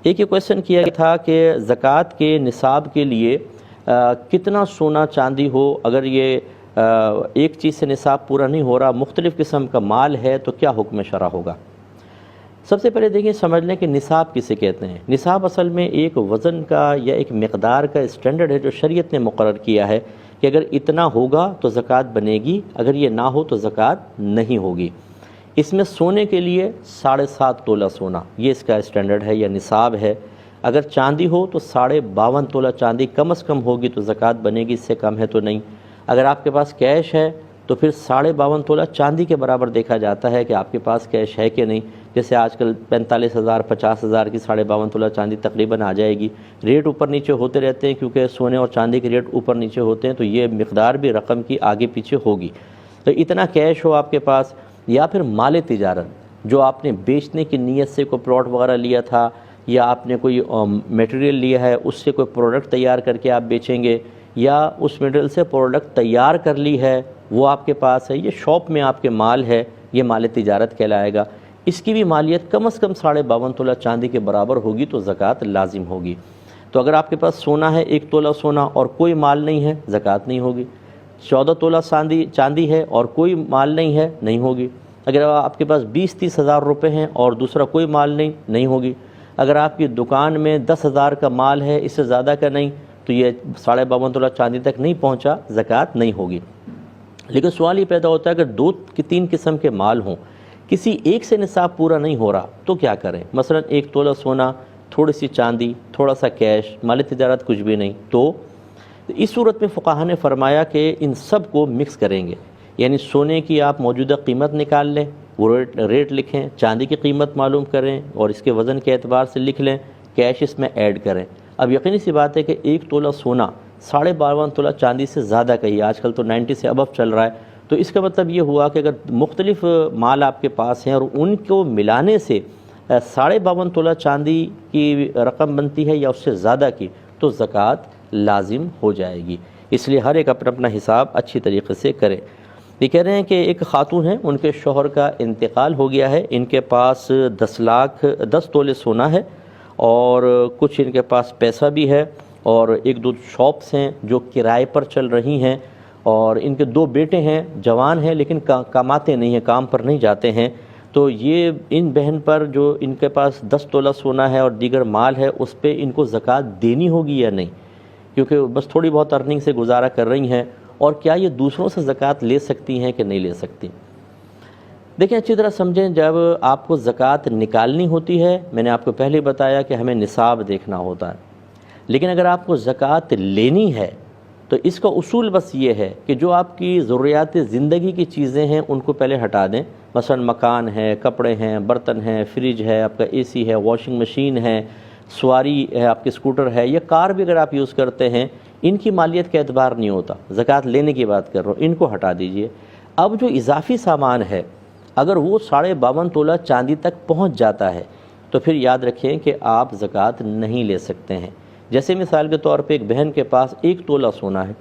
ایک یہ کویشچن کیا گیا تھا کہ زکوٰۃ کے نصاب کے لیے کتنا سونا چاندی ہو، اگر یہ ایک چیز سے نصاب پورا نہیں ہو رہا، مختلف قسم کا مال ہے تو کیا حکم شرع ہوگا؟ سب سے پہلے دیکھیں، سمجھ لیں کہ نصاب کسے کہتے ہیں۔ نصاب اصل میں ایک وزن کا یا ایک مقدار کا اسٹینڈرڈ ہے جو شریعت نے مقرر کیا ہے کہ اگر اتنا ہوگا تو زکوٰۃ بنے گی، اگر یہ نہ ہو تو زکوٰۃ نہیں ہوگی۔ اس میں سونے کے لیے 7.5 تولہ سونا، یہ اس کا اسٹینڈرڈ ہے یا نصاب ہے۔ اگر چاندی ہو تو 52.5 تولہ چاندی کم از کم ہوگی تو زکوٰۃ بنے گی، اس سے کم ہے تو نہیں۔ اگر آپ کے پاس کیش ہے تو پھر 52.5 تولہ چاندی کے برابر دیکھا جاتا ہے کہ آپ کے پاس کیش ہے کہ نہیں۔ جیسے آج کل 45,000 50,000 کی 52.5 تولہ چاندی تقریباً آ جائے گی۔ ریٹ اوپر نیچے ہوتے رہتے ہیں کیونکہ سونے اور چاندی کے ریٹ اوپر نیچے ہوتے ہیں، تو یہ مقدار بھی رقم کی آگے پیچھے ہوگی۔ تو اتنا کیش ہو آپ کے پاس، یا پھر مال تجارت جو آپ نے بیچنے کی نیت سے کوئی پلاٹ وغیرہ لیا تھا، یا آپ نے کوئی میٹیریل لیا ہے، اس سے کوئی پروڈکٹ تیار کر کے آپ بیچیں گے، یا اس میٹیریل سے پروڈکٹ تیار کر لی ہے وہ آپ کے پاس ہے، یہ شاپ میں آپ کے مال ہے، یہ مال تجارت کہلائے گا۔ اس کی بھی مالیت کم از کم 52.5 تولہ چاندی کے برابر ہوگی تو زکوٰۃ لازم ہوگی۔ تو اگر آپ کے پاس سونا ہے 1 تولہ سونا اور کوئی مال نہیں ہے، زکوٰۃ نہیں ہوگی۔ 14 تولہ چاندی ہے اور کوئی مال نہیں ہے، نہیں ہوگی۔ اگر آپ کے پاس 20-30 ہزار روپے ہیں اور دوسرا کوئی مال نہیں ہوگی۔ اگر آپ کی دکان میں 10,000 کا مال ہے، اس سے زیادہ کا نہیں، تو یہ 52.5 تولہ چاندی تک نہیں پہنچا، زکوٰۃ نہیں ہوگی۔ لیکن سوال یہ پیدا ہوتا ہے اگر 2-3 قسم کے مال ہوں، کسی ایک سے نصاب پورا نہیں ہو رہا تو کیا کریں؟ مثلا 1 تولہ سونا، تھوڑی سی چاندی، تھوڑا سا کیش، مال تجارت کچھ بھی نہیں، تو اس صورت میں فقہاء نے فرمایا کہ ان سب کو مکس کریں گے۔ یعنی سونے کی آپ موجودہ قیمت نکال لیں، وہ ریٹ لکھیں، چاندی کی قیمت معلوم کریں اور اس کے وزن کے اعتبار سے لکھ لیں، کیش اس میں ایڈ کریں۔ اب یقینی سی بات ہے کہ 1 تولہ سونا 52.5 تولہ چاندی سے زیادہ کا ہی، آج کل تو 90 سے ابو چل رہا ہے، تو اس کا مطلب یہ ہوا کہ اگر مختلف مال آپ کے پاس ہیں اور ان کو ملانے سے 52.5 تولہ چاندی کی رقم بنتی ہے یا اس سے زیادہ کی، تو زکوٰۃ لازم ہو جائے گی۔ اس لیے ہر ایک اپنا اپنا حساب اچھی طریقے سے کرے۔ یہ کہہ رہے ہیں کہ ایک خاتون ہیں، ان کے شوہر کا انتقال ہو گیا ہے، ان کے پاس 10 تولے سونا ہے اور کچھ ان کے پاس پیسہ بھی ہے، اور 1-2 شاپس ہیں جو کرائے پر چل رہی ہیں، اور ان کے 2 بیٹے ہیں، جوان ہیں لیکن کماتے نہیں ہیں، کام پر نہیں جاتے ہیں۔ تو یہ ان بہن پر جو ان کے پاس 10 تولہ سونا ہے اور دیگر مال ہے، اس پہ ان کو زکوٰۃ دینی ہوگی یا نہیں؟ کیونکہ بس تھوڑی بہت ارننگ سے گزارا کر رہی ہیں، اور کیا یہ دوسروں سے زکوٰۃ لے سکتی ہیں کہ نہیں لے سکتی؟ دیکھیں اچھی طرح سمجھیں، جب آپ کو زکوٰۃ نکالنی ہوتی ہے، میں نے آپ کو پہلے بتایا کہ ہمیں نصاب دیکھنا ہوتا ہے، لیکن اگر آپ کو زکوٰۃ لینی ہے تو اس کا اصول بس یہ ہے کہ جو آپ کی ضروریات زندگی کی چیزیں ہیں ان کو پہلے ہٹا دیں۔ مثلا مکان ہے، کپڑے ہیں، برتن ہیں، فریج ہے، آپ کا اے سی ہے، واشنگ مشین ہے، سواری ہے، آپ کے اسکوٹر ہے، یا کار بھی اگر آپ یوز کرتے ہیں، ان کی مالیت کا اعتبار نہیں ہوتا، زکوٰۃ لینے کی بات کر رہا ہوں، ان کو ہٹا دیجئے۔ اب جو اضافی سامان ہے، اگر وہ 52.5 تولہ چاندی تک پہنچ جاتا ہے تو پھر یاد رکھیں کہ آپ زکوٰۃ نہیں لے سکتے ہیں۔ جیسے مثال کے طور پہ ایک بہن کے پاس 1 تولہ سونا ہے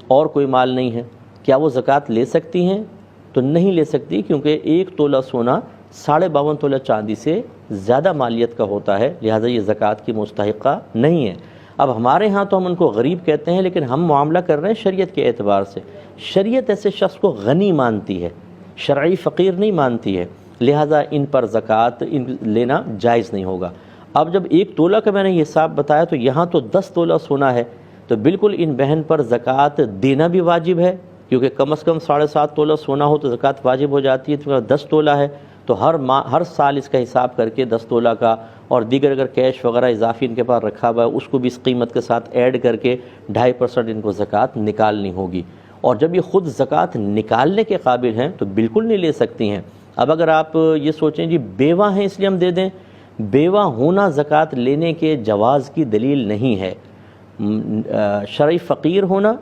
اور کوئی مال نہیں ہے، کیا وہ زکوٰۃ لے سکتی ہیں؟ تو نہیں لے سکتی، کیونکہ 1 تولہ سونا 52.5 تولہ چاندی سے زیادہ مالیت کا ہوتا ہے، لہٰذا یہ زکوٰۃ کی مستحقہ نہیں ہے۔ اب ہمارے ہاں تو ہم ان کو غریب کہتے ہیں، لیکن ہم معاملہ کر رہے ہیں شریعت کے اعتبار سے۔ شریعت ایسے شخص کو غنی مانتی ہے، شرعی فقیر نہیں مانتی ہے، لہٰذا ان پر زکوٰۃ لینا جائز نہیں ہوگا۔ اب جب 1 تولہ کا میں نے یہ حساب بتایا تو یہاں تو 10 تولہ سونا ہے، تو بالکل ان بہن پر زکوٰۃ دینا بھی واجب ہے، کیونکہ کم از کم 7.5 تولہ سونا ہو تو زکوٰۃ واجب ہو جاتی ہے۔ تو 10 تولہ ہے تو ہر سال اس کا حساب کر کے 10 تولہ کا، اور دیگر اگر کیش وغیرہ اضافی ان کے پاس رکھا ہوا ہے اس کو بھی اس قیمت کے ساتھ ایڈ کر کے 2.5% ان کو زکوٰۃ نکالنی ہوگی۔ اور جب یہ خود زکوٰۃ نکالنے کے قابل ہیں تو بالکل نہیں لے سکتی ہیں۔ اب اگر آپ یہ سوچیں جی بیوہ ہیں اس لیے ہم دے دیں، بیوہ ہونا زکوٰۃ لینے کے جواز کی دلیل نہیں ہے۔ شرعی فقیر ہونا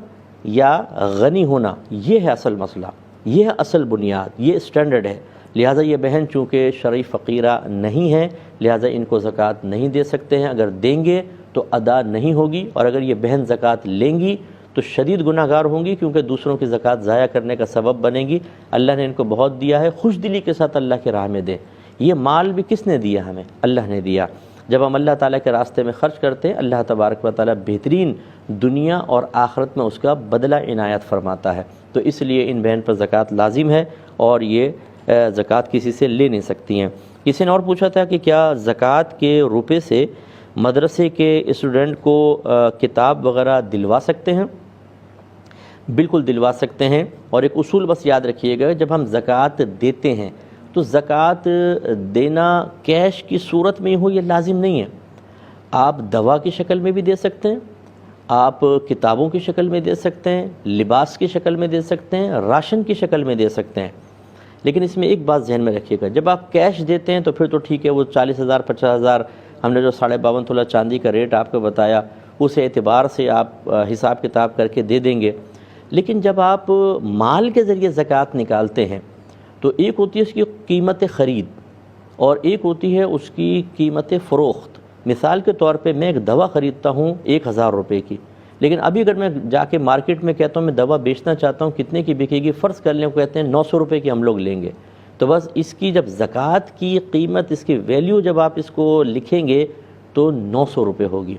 یا غنی ہونا، یہ ہے اصل مسئلہ، یہ ہے اصل بنیاد، یہ اسٹینڈرڈ ہے۔ لہٰذا یہ بہن چونکہ شرعی فقیرہ نہیں ہے، لہٰذا ان کو زکوٰۃ نہیں دے سکتے ہیں۔ اگر دیں گے تو ادا نہیں ہوگی، اور اگر یہ بہن زکوٰۃ لیں گی تو شدید گناہ گار ہوں گی، کیونکہ دوسروں کی زکوٰۃ ضائع کرنے کا سبب بنے گی۔ اللہ نے ان کو بہت دیا ہے، خوش دلی کے ساتھ اللہ کی راہ میں دیں۔ یہ مال بھی کس نے دیا؟ ہمیں اللہ نے دیا۔ جب ہم اللہ تعالیٰ کے راستے میں خرچ کرتے ہیں اللہ تبارک و تعالیٰ بہترین دنیا اور آخرت میں اس کا بدلہ عنایت فرماتا ہے۔ تو اس لیے ان بہن پر زکوٰۃ لازم ہے اور یہ زکوٰۃ کسی سے لے نہیں سکتی ہیں۔ کسی نے اور پوچھا تھا کہ کیا زکوٰۃ کے روپے سے مدرسے کے اسٹوڈنٹ کو کتاب وغیرہ دلوا سکتے ہیں؟ بالکل دلوا سکتے ہیں، اور ایک اصول بس یاد رکھیے گا، جب ہم زکوٰۃ دیتے ہیں تو زکوٰۃ دینا کیش کی صورت میں ہو یہ لازم نہیں ہے۔ آپ دوا کی شکل میں بھی دے سکتے ہیں، آپ کتابوں کی شکل میں دے سکتے ہیں، لباس کی شکل میں دے سکتے ہیں، راشن کی شکل میں دے سکتے ہیں۔ لیکن اس میں ایک بات ذہن میں رکھیے گا، جب آپ کیش دیتے ہیں تو پھر تو ٹھیک ہے، وہ 40,000 50,000 ہم نے جو 52.5 تولہ چاندی کا ریٹ آپ کو بتایا اس اعتبار سے آپ حساب کتاب کر کے دے دیں گے۔ لیکن جب آپ مال کے ذریعے زکوٰۃ نکالتے ہیں تو ایک ہوتی ہے اس کی قیمت خرید اور ایک ہوتی ہے اس کی قیمت فروخت۔ مثال کے طور پہ میں ایک دوا خریدتا ہوں 1,000 روپے کی، لیکن ابھی اگر میں جا کے مارکیٹ میں کہتا ہوں میں دوا بیچنا چاہتا ہوں، کتنے کی بکے گی؟ فرض کر لیں، کہتے ہیں 900 روپے کی ہم لوگ لیں گے، تو بس اس کی جب زکوٰۃ کی قیمت، اس کی ویلیو جب آپ اس کو لکھیں گے تو 900 روپے ہوگی۔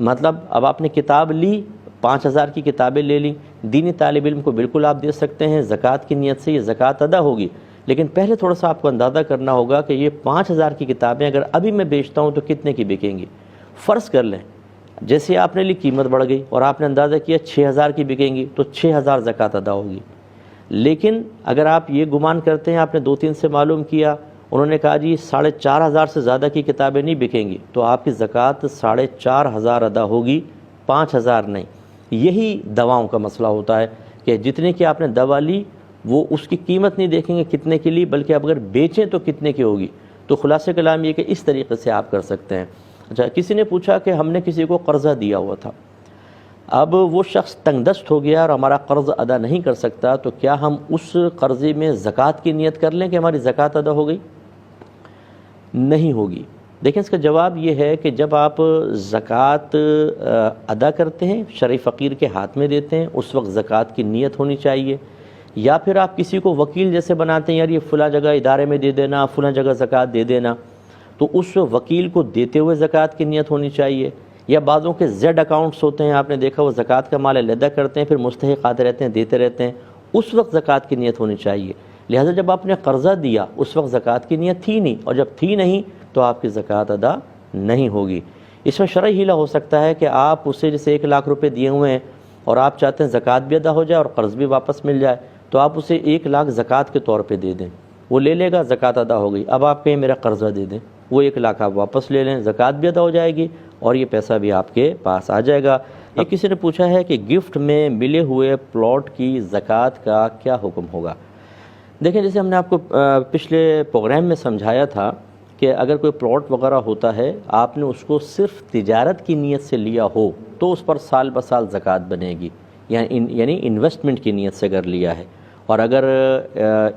مطلب اب آپ نے کتاب لی، 5,000 کی کتابیں لے لیں، دینی طالب علم کو بالکل آپ دے سکتے ہیں، زکوٰۃ کی نیت سے یہ زکوٰۃ ادا ہوگی، لیکن پہلے تھوڑا سا آپ کو اندازہ کرنا ہوگا کہ یہ 5,000 کی کتابیں اگر ابھی میں بیچتا ہوں تو کتنے کی بکیں گی۔ فرض کر لیں جیسے آپ نے لی قیمت بڑھ گئی اور آپ نے اندازہ کیا 6,000 کی بکیں گی تو 6,000 زکوٰۃ ادا ہوگی۔ لیکن اگر آپ یہ گمان کرتے ہیں، آپ نے 2-3 سے معلوم کیا، انہوں نے کہا جی 4,500 سے زیادہ کی کتابیں نہیں بکیں گی، تو آپ کی زکوٰۃ 4,500 ادا ہوگی، 5,000 نہیں۔ یہی دواؤں کا مسئلہ ہوتا ہے کہ جتنے کی آپ نے دوا لی وہ اس کی قیمت نہیں دیکھیں گے کتنے کی لی، بلکہ اب اگر بیچیں تو کتنے کی ہوگی۔ تو خلاصہ کلام یہ کہ اس طریقے سے آپ کر سکتے ہیں۔ اچھا، کسی نے پوچھا کہ ہم نے کسی کو قرضہ دیا ہوا تھا، اب وہ شخص تنگ دست ہو گیا اور ہمارا قرض ادا نہیں کر سکتا، تو کیا ہم اس قرضے میں زکوٰۃ کی نیت کر لیں کہ ہماری زکوٰۃ ادا ہو گئی؟ نہیں ہوگی۔ دیکھیں اس کا جواب یہ ہے کہ جب آپ زکوٰۃ ادا کرتے ہیں، شرعی فقیر کے ہاتھ میں دیتے ہیں، اس وقت زکوٰۃ کی نیت ہونی چاہیے، یا پھر آپ کسی کو وکیل جیسے بناتے ہیں، یار یہ فلاں جگہ ادارے میں دے دینا، فلاں جگہ زکوٰۃ دے دینا، تو اس وکیل کو دیتے ہوئے زکوٰۃ کی نیت ہونی چاہیے۔ یا بعضوں کے زیڈ اکاؤنٹس ہوتے ہیں، آپ نے دیکھا وہ زکوٰۃ کا مال علیحدہ کرتے ہیں، پھر مستحق آتے رہتے ہیں، دیتے رہتے ہیں، اس وقت زکوٰۃ کی نیت ہونی چاہیے۔ لہٰذا جب آپ نے قرضہ دیا اس وقت زکوٰۃ کی نیت تھی نہیں، اور جب تھی نہیں تو آپ کی زکوٰۃ ادا نہیں ہوگی۔ اس میں شرعی ہیلہ ہو سکتا ہے کہ آپ اسے جیسے 1,00,000 روپے دیے ہوئے ہیں اور آپ چاہتے ہیں زکوٰۃ بھی ادا ہو جائے اور قرض بھی واپس مل جائے، تو آپ اسے 1,00,000 زکوٰۃ کے طور پہ دے دیں، وہ لے لے گا، زکوٰۃ ادا ہو گئی۔ اب آپ کہیں میرا قرضہ دے دیں، وہ 1,00,000 آپ واپس لے لیں، زکوٰۃ بھی ادا ہو جائے گی اور یہ پیسہ بھی آپ کے پاس آ جائے گا۔ اب کسی نے پوچھا ہے کہ گفٹ میں ملے ہوئے پلاٹ کی زکوٰۃ کا کیا حکم ہوگا؟ دیکھیں جیسے ہم نے آپ کو پچھلے پروگرام میں سمجھایا تھا کہ اگر کوئی پلاٹ وغیرہ ہوتا ہے، آپ نے اس کو صرف تجارت کی نیت سے لیا ہو تو اس پر سال بسال زکوٰۃ بنے گی، یعنی انویسٹمنٹ کی نیت سے اگر لیا ہے۔ اور اگر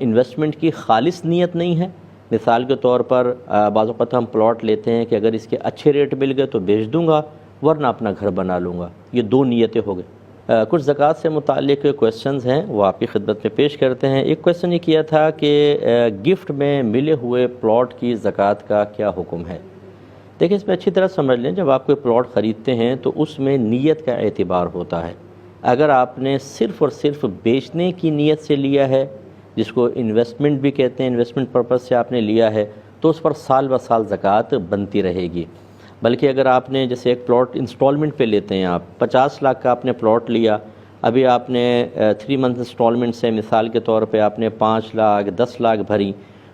انویسٹمنٹ کی خالص نیت نہیں ہے، مثال کے طور پر بعض اوقات ہم پلاٹ لیتے ہیں کہ اگر اس کے اچھے ریٹ مل گئے تو بیچ دوں گا ورنہ اپنا گھر بنا لوں گا، یہ 2 نیتیں ہو گئی۔ کچھ زکوٰۃ سے متعلق کویسچنز ہیں وہ آپ کی خدمت میں پیش کرتے ہیں۔ ایک کویسچن یہ کیا تھا کہ گفٹ میں ملے ہوئے پلاٹ کی زکوٰۃ کا کیا حکم ہے؟ دیکھیں اس میں اچھی طرح سمجھ لیں، جب آپ کوئی پلاٹ خریدتے ہیں تو اس میں نیت کا اعتبار ہوتا ہے۔ اگر آپ نے صرف اور صرف بیچنے کی نیت سے لیا ہے، جس کو انویسٹمنٹ بھی کہتے ہیں، انویسٹمنٹ پرپس سے آپ نے لیا ہے، تو اس پر سال بہ سال زکوٰۃ بنتی رہے گی۔ بلکہ اگر آپ نے جیسے ایک پلاٹ انسٹالمنٹ پہ لیتے ہیں، آپ 50 لاکھ کا آپ نے پلاٹ لیا، ابھی آپ نے 3 منتھ انسٹالمنٹ سے مثال کے طور پہ آپ نے 5 لاکھ 10 لاکھ بھری،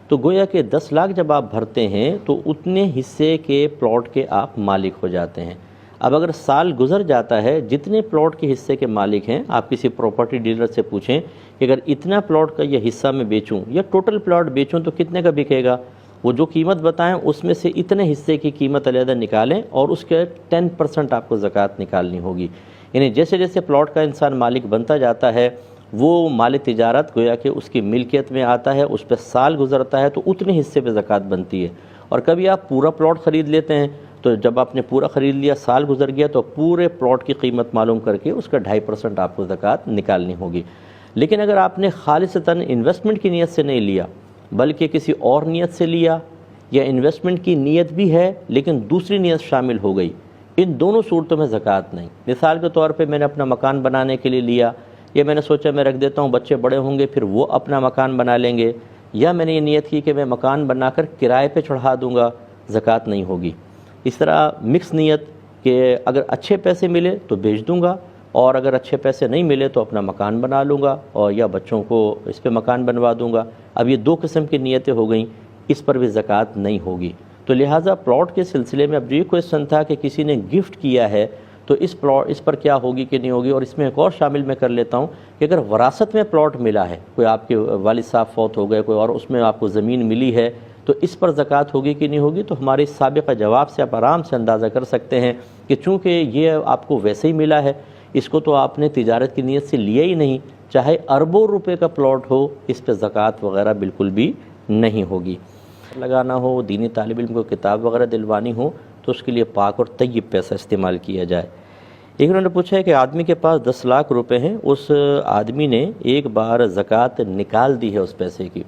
تو گویا کہ 10 لاکھ جب آپ بھرتے ہیں تو اتنے حصے کے پلاٹ کے آپ مالک ہو جاتے ہیں۔ اب اگر سال گزر جاتا ہے، جتنے پلاٹ کے حصے کے مالک ہیں، آپ کسی پراپرٹی ڈیلر سے پوچھیں کہ اگر اتنا پلاٹ کا یہ حصہ میں بیچوں یا ٹوٹل پلاٹ بیچوں تو کتنے کا بکے گا، وہ جو قیمت بتائیں اس میں سے اتنے حصے کی قیمت علیحدہ نکالیں اور اس کے 10% آپ کو زکوٰۃ نکالنی ہوگی۔ یعنی جیسے جیسے پلاٹ کا انسان مالک بنتا جاتا ہے، وہ مال تجارت گویا کہ اس کی ملکیت میں آتا ہے، اس پہ سال گزرتا ہے تو اتنے حصے پہ زکوٰۃ بنتی ہے۔ اور کبھی آپ پورا پلاٹ خرید لیتے ہیں، تو جب آپ نے پورا خرید لیا، سال گزر گیا، تو پورے پلاٹ کی قیمت معلوم کر کے اس کا 2.5% آپ کو زکوٰۃ نکالنی ہوگی۔ لیکن اگر آپ نے خالصتاً انویسٹمنٹ کی نیت سے نہیں لیا بلکہ کسی اور نیت سے لیا، یا انویسٹمنٹ کی نیت بھی ہے لیکن دوسری نیت شامل ہو گئی، ان دونوں صورتوں میں زکوٰۃ نہیں۔ مثال کے طور پہ میں نے اپنا مکان بنانے کے لیے لیا، یا میں نے سوچا میں رکھ دیتا ہوں بچے بڑے ہوں گے پھر وہ اپنا مکان بنا لیں گے، یا میں نے یہ نیت کی کہ میں مکان بنا کر کرائے پہ چڑھا دوں گا، زکوٰۃ نہیں ہوگی۔ اس طرح مکس نیت کہ اگر اچھے پیسے ملے تو بیچ دوں گا، اور اگر اچھے پیسے نہیں ملے تو اپنا مکان بنا لوں گا، اور یا بچوں کو اس پہ مکان بنوا دوں گا۔ اب یہ دو قسم کی نیتیں ہو گئیں، اس پر بھی زکوٰۃ نہیں ہوگی۔ تو لہٰذا پلاٹ کے سلسلے میں اب یہ کویشچن تھا کہ کسی نے گفٹ کیا ہے تو اس پر کیا ہوگی کہ نہیں ہوگی، اور اس میں ایک اور شامل میں کر لیتا ہوں کہ اگر وراثت میں پلاٹ ملا ہے، کوئی آپ کے والد صاحب فوت ہو گئے، کوئی اور اس میں آپ کو زمین ملی ہے، تو اس پر زکوٰۃ ہوگی کہ نہیں ہوگی، تو ہمارے سابقہ جواب سے آپ آرام سے اندازہ کر سکتے ہیں کہ چونکہ یہ آپ کو ویسے ہی ملا ہے، اس کو تو آپ نے تجارت کی نیت سے لیا ہی نہیں، چاہے اربوں روپے کا پلاٹ ہو، اس پہ زکوٰۃ وغیرہ بالکل بھی نہیں ہوگی۔ لگانا ہو، دینی طالب علم کو کتاب وغیرہ دلوانی ہو تو اس کے لیے پاک اور طیب پیسہ استعمال کیا جائے۔ ایک انہوں نے پوچھا ہے کہ آدمی کے پاس 10 لاکھ روپے ہیں، اس آدمی نے ایک بار زکوٰۃ نکال دی ہے اس پیسے کی،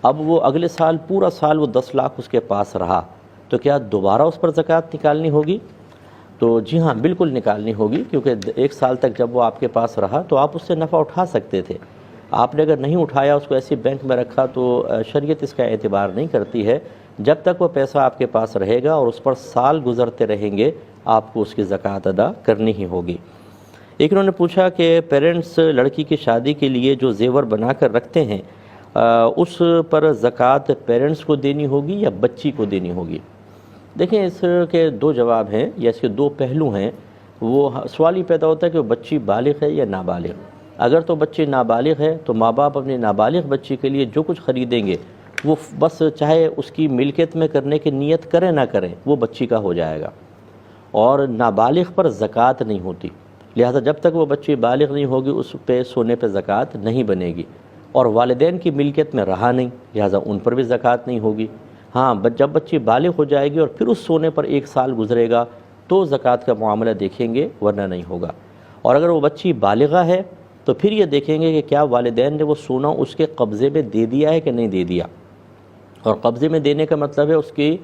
اب وہ اگلے سال پورا سال وہ 10 لاکھ اس کے پاس رہا، تو کیا دوبارہ اس پر زکوٰۃ نکالنی ہوگی؟ تو جی ہاں، بالکل نکالنی ہوگی، کیونکہ ایک سال تک جب وہ آپ کے پاس رہا تو آپ اس سے نفع اٹھا سکتے تھے۔ آپ نے اگر نہیں اٹھایا، اس کو ایسی بینک میں رکھا، تو شریعت اس کا اعتبار نہیں کرتی ہے۔ جب تک وہ پیسہ آپ کے پاس رہے گا اور اس پر سال گزرتے رہیں گے، آپ کو اس کی زکوٰۃ ادا کرنی ہی ہوگی۔ ایک انہوں نے پوچھا کہ پیرنٹس لڑکی کی شادی کے لیے جو زیور بنا کر رکھتے ہیں، اس پر زکوٰۃ پیرنٹس کو دینی ہوگی یا بچی کو دینی ہوگی؟ دیکھیں، اس کے دو جواب ہیں یا اس کے دو پہلو ہیں۔ وہ سوال ہی پیدا ہوتا ہے کہ وہ بچی بالغ ہے یا نابالغ۔ اگر تو بچی نابالغ ہے تو ماں باپ اپنی نابالغ بچی کے لیے جو کچھ خریدیں گے وہ بس چاہے اس کی ملکیت میں کرنے کی نیت کریں نہ کریں، وہ بچی کا ہو جائے گا، اور نابالغ پر زکوٰۃ نہیں ہوتی۔ لہذا جب تک وہ بچی بالغ نہیں ہوگی اس پہ سونے پہ زکوٰۃ نہیں بنے گی، اور والدین کی ملکیت میں رہا نہیں، لہذا ان پر بھی زکوٰۃ نہیں ہوگی۔ ہاں، جب بچی بالغ ہو جائے گی اور پھر اس سونے پر ایک سال گزرے گا تو زکوٰۃ کا معاملہ دیکھیں گے، ورنہ نہیں ہوگا۔ اور اگر وہ بچی بالغہ ہے تو پھر یہ دیکھیں گے کہ کیا والدین نے وہ سونا اس کے قبضے میں دے دیا ہے کہ نہیں دے دیا، اور قبضے میں دینے کا مطلب ہے اس کی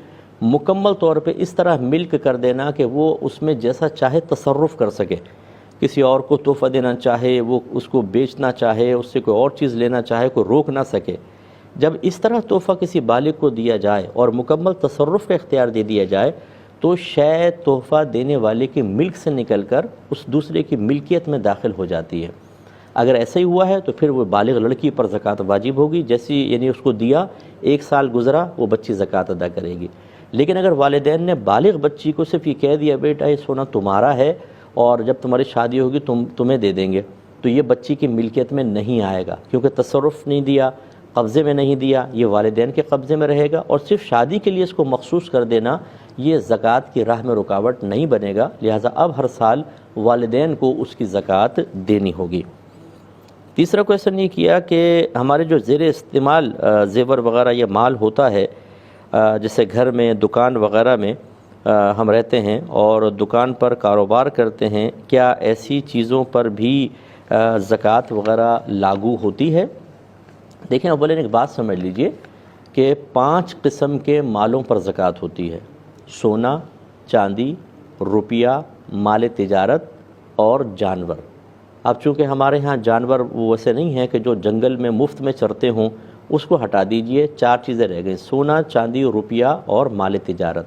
مکمل طور پہ اس طرح ملک کر دینا کہ وہ اس میں جیسا چاہے تصرف کر سکے، کسی اور کو تحفہ دینا چاہے، وہ اس کو بیچنا چاہے، اس سے کوئی اور چیز لینا چاہے، کوئی روک نہ سکے۔ جب اس طرح تحفہ کسی بالغ کو دیا جائے اور مکمل تصرف کا اختیار دے دیا جائے تو شے تحفہ دینے والے کی ملک سے نکل کر اس دوسرے کی ملکیت میں داخل ہو جاتی ہے۔ اگر ایسا ہی ہوا ہے تو پھر وہ بالغ لڑکی پر زکوٰۃ واجب ہوگی، جیسی یعنی اس کو دیا، ایک سال گزرا، وہ بچی زکوٰۃ ادا کرے گی۔ لیکن اگر والدین نے بالغ بچی کو صرف یہ کہہ دیا بیٹا یہ سونا تمہارا ہے اور جب تمہاری شادی ہوگی تمہیں دے دیں گے، تو یہ بچی کی ملکیت میں نہیں آئے گا، کیونکہ تصرف نہیں دیا، قبضے میں نہیں دیا، یہ والدین کے قبضے میں رہے گا، اور صرف شادی کے لیے اس کو مخصوص کر دینا یہ زکوٰۃ کی راہ میں رکاوٹ نہیں بنے گا، لہٰذا اب ہر سال والدین کو اس کی زکوٰۃ دینی ہوگی۔ تیسرا کویشچن یہ کیا کہ ہمارے جو زیر استعمال زیور وغیرہ یا مال ہوتا ہے، جیسے گھر میں، دکان وغیرہ میں ہم رہتے ہیں اور دکان پر کاروبار کرتے ہیں، کیا ایسی چیزوں پر بھی زکوٰۃ وغیرہ لاگو ہوتی ہے؟ دیکھیں، اولاً ایک بات سمجھ لیجئے کہ 5 قسم کے مالوں پر زکوٰۃ ہوتی ہے: سونا، چاندی، روپیہ، مال تجارت اور جانور۔ اب چونکہ ہمارے ہاں جانور وہ ویسے نہیں ہیں کہ جو جنگل میں مفت میں چرتے ہوں، اس کو ہٹا دیجئے، 4 چیزیں رہ گئیں: سونا، چاندی، روپیہ اور مال تجارت۔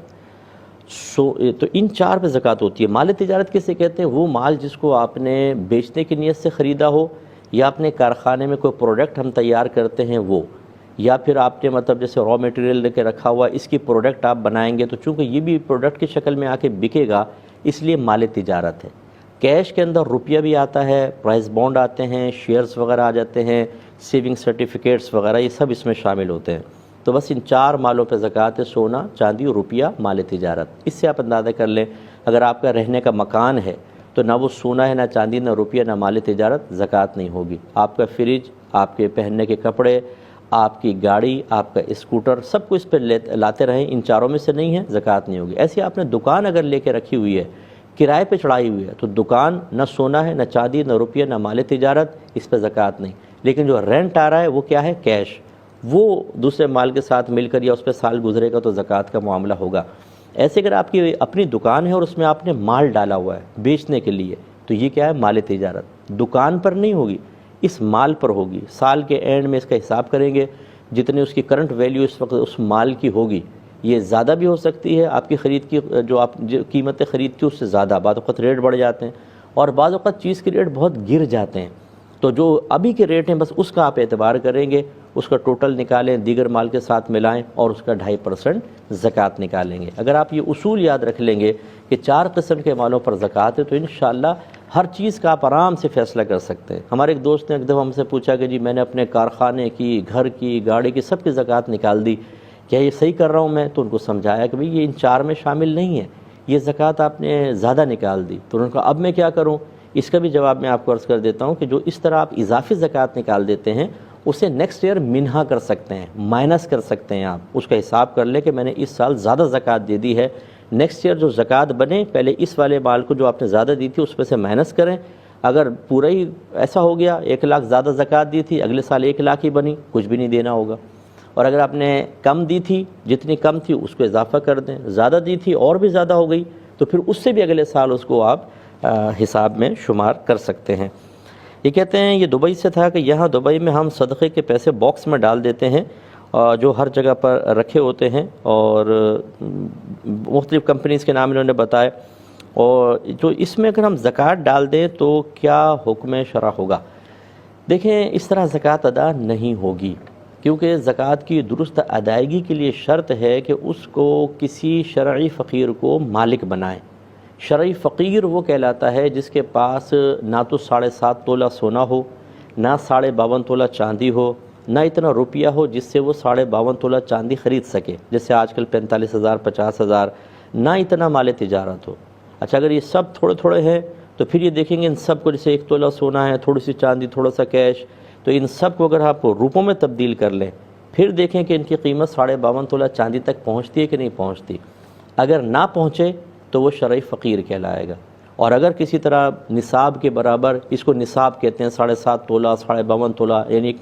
تو ان 4 پہ زکوٰۃ ہوتی ہے۔ مال تجارت کسے کہتے ہیں؟ وہ مال جس کو آپ نے بیچنے کی نیت سے خریدا ہو، یا اپنے کارخانے میں کوئی پروڈکٹ ہم تیار کرتے ہیں وہ، یا پھر آپ نے مطلب جیسے را میٹیریل لے کے رکھا ہوا، اس کی پروڈکٹ آپ بنائیں گے، تو چونکہ یہ بھی پروڈکٹ کی شکل میں آ کے بکے گا، اس لیے مال تجارت ہے۔ کیش کے اندر روپیہ بھی آتا ہے، پرائز بانڈ آتے ہیں، شیئرز وغیرہ آ جاتے ہیں، سیونگ سرٹیفکیٹس وغیرہ، یہ سب اس میں شامل ہوتے ہیں۔ تو بس ان 4 مالوں پہ زکوٰۃ ہے: سونا، چاندی، روپیہ، مال تجارت۔ اس سے آپ اندازہ کر لیں، اگر آپ کا رہنے کا مکان ہے تو نہ وہ سونا ہے، نہ چاندی، نہ روپیہ، نہ مال تجارت، زکوٰۃ نہیں ہوگی۔ آپ کا فریج، آپ کے پہننے کے کپڑے، آپ کی گاڑی، آپ کا اسکوٹر، سب کچھ اس پہ لاتے رہیں، ان 4 میں سے نہیں ہے، زکوٰۃ نہیں ہوگی۔ ایسے آپ نے دکان اگر لے کے رکھی ہوئی ہے، کرائے پہ چڑھائی ہوئی ہے، تو دکان نہ سونا ہے، نہ چاندی، نہ روپیہ، نہ مال تجارت، اس پہ زکوٰۃ نہیں۔ لیکن جو رینٹ آ رہا ہے وہ کیا ہے؟ کیش۔ وہ دوسرے مال کے ساتھ مل کر یا اس پہ سال گزرے گا تو زکوٰۃ کا معاملہ ہوگا۔ ایسے اگر آپ کی اپنی دکان ہے اور اس میں آپ نے مال ڈالا ہوا ہے بیچنے کے لیے، تو یہ کیا ہے؟ مال تجارت، دکان پر نہیں ہوگی، اس مال پر ہوگی۔ سال کے اینڈ میں اس کا حساب کریں گے، جتنے اس کی کرنٹ ویلیو اس وقت اس مال کی ہوگی، یہ زیادہ بھی ہو سکتی ہے آپ کی خرید کی، جو آپ قیمت خرید کی اس سے زیادہ، بعض اوقات ریٹ بڑھ جاتے ہیں اور بعض اوقات چیز کے ریٹ بہت گر جاتے ہیں، تو جو ابھی کے ریٹ ہیں بس اس کا آپ اعتبار کریں گے، اس کا ٹوٹل نکالیں، دیگر مال کے ساتھ ملائیں اور اس کا 2.5% زکوٰۃ نکالیں گے۔ اگر آپ یہ اصول یاد رکھ لیں گے کہ 4 قسم کے مالوں پر زکوٰۃ ہے تو انشاءاللہ ہر چیز کا آپ آرام سے فیصلہ کر سکتے ہیں۔ ہمارے ایک دوست نے ایک دفعہ ہم سے پوچھا کہ جی میں نے اپنے کارخانے کی، گھر کی، گاڑی کی، سب کی زکوٰۃ نکال دی، کیا یہ صحیح کر رہا ہوں میں؟ تو ان کو سمجھایا کہ بھئی یہ ان 4 میں شامل نہیں ہے، یہ زکوٰۃ آپ نے زیادہ نکال دی۔ تو انہوں نے کہا اب میں کیا کروں؟ اس کا بھی جواب میں آپ کو عرض کر دیتا ہوں کہ جو اس طرح آپ اضافی زکوٰۃ نکال دیتے ہیں اسے نیکسٹ ایئر منہا کر سکتے ہیں، مائنس کر سکتے ہیں۔ آپ اس کا حساب کر لیں کہ میں نے اس سال زیادہ زکوٰۃ دے دی ہے، نیکسٹ ایئر جو زکوٰۃ بنے پہلے اس والے مال کو جو آپ نے زیادہ دی تھی اس میں سے مائنس کریں۔ اگر پورا ہی ایسا ہو گیا 1 لاکھ زیادہ زکوٰۃ دی تھی، اگلے سال 1 لاکھ ہی بنی، کچھ بھی نہیں دینا ہوگا۔ اور اگر آپ نے کم دی تھی، جتنی کم تھی اس کو اضافہ کر دیں، زیادہ دی تھی اور بھی زیادہ ہو گئی تو پھر اس سے بھی اگلے سال اس کو آپ حساب میں شمار کر سکتے ہیں۔ یہ کہتے ہیں یہ دبئی سے تھا کہ یہاں دبئی میں ہم صدقے کے پیسے باکس میں ڈال دیتے ہیں جو ہر جگہ پر رکھے ہوتے ہیں، اور مختلف کمپنیز کے نام انہوں نے بتائے، اور جو اس میں اگر ہم زکوٰۃ ڈال دیں تو کیا حکم شرع ہوگا؟ دیکھیں اس طرح زکوٰۃ ادا نہیں ہوگی، کیونکہ زکوٰۃ کی درست ادائیگی کے لیے شرط ہے کہ اس کو کسی شرعی فقیر کو مالک بنائیں۔ شرعی فقیر وہ کہلاتا ہے جس کے پاس نہ تو 7.5 تولہ سونا ہو، نہ 52.5 تولہ چاندی ہو، نہ اتنا روپیہ ہو جس سے وہ 52.5 تولہ چاندی خرید سکے، جیسے آج کل 45,000 50,000، نہ اتنا مال تجارت ہو۔ اچھا اگر یہ سب تھوڑے تھوڑے ہیں تو پھر یہ دیکھیں گے ان سب کو، جیسے 1 تولہ سونا ہے، تھوڑی سی چاندی، تھوڑا سا کیش، تو ان سب کو اگر آپ روپوں میں تبدیل کر لیں پھر دیکھیں کہ ان کی قیمت 52.5 تولہ چاندی تک پہنچتی ہے کہ نہیں پہنچتی۔ اگر نہ پہنچے تو وہ شرعی فقیر کہلائے گا، اور اگر کسی طرح نصاب کے برابر، اس کو نصاب کہتے ہیں، 7.5 تولہ 52 تولہ، یعنی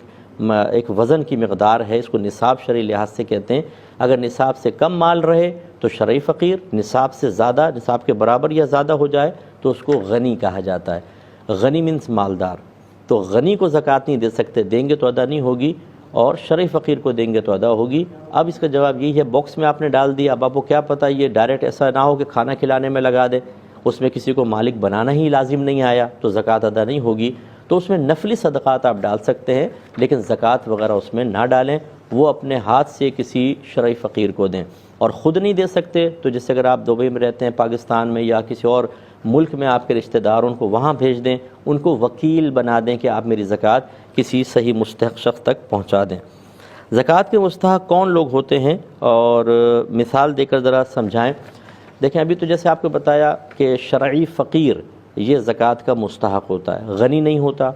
ایک وزن کی مقدار ہے، اس کو نصاب شرعی لحاظ سے کہتے ہیں۔ اگر نصاب سے کم مال رہے تو شرعی فقیر، نصاب سے زیادہ، نصاب کے برابر یا زیادہ ہو جائے تو اس کو غنی کہا جاتا ہے۔ غنی مینس مالدار، تو غنی کو زکوٰۃ نہیں دے سکتے، دیں گے تو ادا نہیں ہوگی، اور شرعی فقیر کو دیں گے تو ادا ہوگی۔ اب اس کا جواب یہی ہے، باکس میں آپ نے ڈال دیا، اب آپ کو کیا پتہ یہ ڈائریکٹ ایسا نہ ہو کہ کھانا کھلانے میں لگا دے، اس میں کسی کو مالک بنانا ہی لازم نہیں آیا تو زکوٰۃ ادا نہیں ہوگی۔ تو اس میں نفلی صدقات آپ ڈال سکتے ہیں، لیکن زکوٰۃ وغیرہ اس میں نہ ڈالیں، وہ اپنے ہاتھ سے کسی شرعی فقیر کو دیں۔ اور خود نہیں دے سکتے تو جیسے اگر آپ دبئی میں رہتے ہیں، پاکستان میں، یا کسی اور ملک میں آپ کے رشتہ دار، ان کو وہاں بھیج دیں، ان کو وکیل بنا دیں کہ آپ میری زکوٰۃ کسی صحیح مستحق شخص تک پہنچا دیں۔ زکوٰۃ کے مستحق کون لوگ ہوتے ہیں، اور مثال دے کر ذرا سمجھائیں۔ دیکھیں ابھی تو جیسے آپ کو بتایا کہ شرعی فقیر یہ زکوٰۃ کا مستحق ہوتا ہے، غنی نہیں ہوتا۔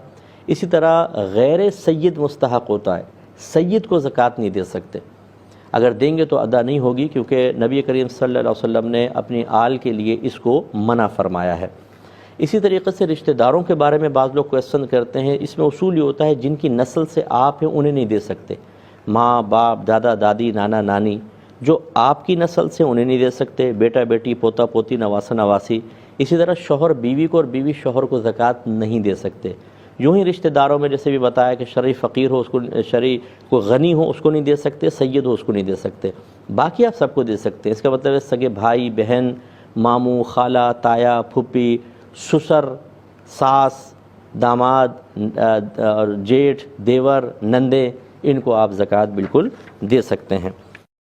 اسی طرح غیر سید مستحق ہوتا ہے، سید کو زکوٰۃ نہیں دے سکتے، اگر دیں گے تو ادا نہیں ہوگی، کیونکہ نبی کریم صلی اللہ علیہ وسلم نے اپنی آل کے لیے اس کو منع فرمایا ہے۔ اسی طریقے سے رشتہ داروں کے بارے میں بعض لوگ کویسچن کرتے ہیں، اس میں اصول یہ ہوتا ہے جن کی نسل سے آپ ہیں انہیں نہیں دے سکتے، ماں باپ، دادا دادی، نانا نانی، جو آپ کی نسل سے انہیں نہیں دے سکتے، بیٹا بیٹی، پوتا پوتی، نواسہ نواسی۔ اسی طرح شوہر بیوی کو اور بیوی شوہر کو زکوٰۃ نہیں دے سکتے۔ یوں ہی رشتہ داروں میں جیسے بھی بتایا کہ شرعی فقیر ہو اس کو، شرعی کوئی غنی ہو اس کو نہیں دے سکتے، سید ہو اس کو نہیں دے سکتے، باقی آپ سب کو دے سکتے ہیں۔ اس کا مطلب ہے سگے بھائی بہن، ماموں، خالہ، تایا، پھوپھی، سسر، ساس، داماد، جیٹھ، دیور، نندے، ان کو آپ زکوٰۃ بالکل دے سکتے ہیں۔